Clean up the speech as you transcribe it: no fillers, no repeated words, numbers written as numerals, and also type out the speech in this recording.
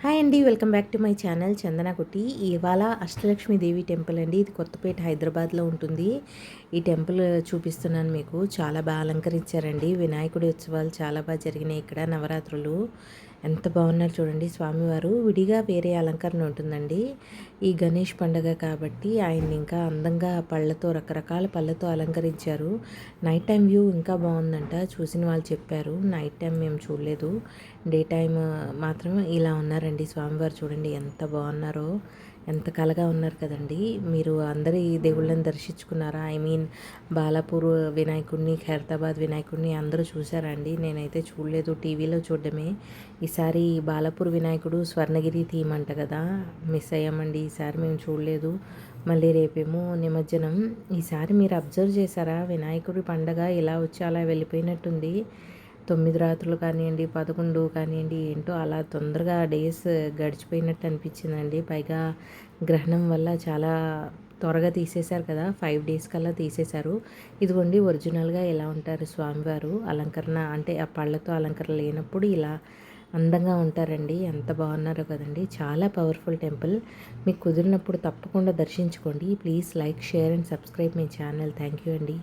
Hi అండి, welcome back to my channel Chandana Kutti. ఇవాళ అష్టలక్ష్మి దేవి temple అండి. ఇది కొత్తపేట హైదరాబాద్లో ఉంటుంది. ఈ టెంపుల్ చూపిస్తున్నాను మీకు. చాలా బాగా అలంకరించారండి. వినాయకుడి ఉత్సవాలు చాలా బాగా జరిగినాయి ఇక్కడ. నవరాత్రులు ఎంత బాగున్నారు చూడండి. స్వామివారు విడిగా వేరే అలంకరణ ఉంటుందండి. ఈ గణేష్ పండుగ కాబట్టి ఆయన్ని ఇంకా అందంగా రకరకాల పళ్ళతో అలంకరించారు. నైట్ టైం వ్యూ ఇంకా బాగుందంట. చూసిన వాళ్ళు చెప్పారు. నైట్ టైం మేము చూడలేదు, డే టైం మాత్రం ఇలా ఉన్నారండి స్వామివారు. చూడండి ఎంత బాగున్నారో, ఎంత కలగా ఉన్నారు కదండి. మీరు అందరి దేవుళ్ళని దర్శించుకున్నారా? బాలాపూర్ వినాయకుడిని, ఖైరతాబాద్ వినాయకుడిని అందరూ చూసారా అండి? నేనైతే చూడలేదు, టీవీలో చూడడమే. ఈసారి బాలాపూర్ వినాయకుడు స్వర్ణగిరి థీమ్ అంట కదా, మిస్ అయ్యామండి. ఈసారి మేము చూడలేదు. మళ్ళీ రేపేమో నిమజ్జనం. ఈసారి మీరు అబ్జర్వ్ చేశారా? వినాయకుడి పండగ ఇలా వచ్చి అలా వెళ్ళిపోయినట్టుంది. 9 రాత్రులు కానివ్వండి, 11 కానివ్వండి, ఏంటో అలా తొందరగా డేస్ గడిచిపోయినట్టు అనిపించిందండి. పైగా గ్రహణం వల్ల చాలా త్వరగా తీసేశారు కదా, 5 డేస్ కల్లా తీసేశారు. ఇదిగోండి ఒరిజినల్గా ఎలా ఉంటారు స్వామివారు. అలంకరణ అంటే ఆ పళ్ళతో అలంకరణ లేనప్పుడు ఇలా అందంగా ఉంటారండి. ఎంత బాగున్నారో కదండి. చాలా పవర్ఫుల్ టెంపుల్. మీకు కుదిరినప్పుడు తప్పకుండా దర్శించుకోండి. Please like, share and subscribe my channel. Thank you అండి.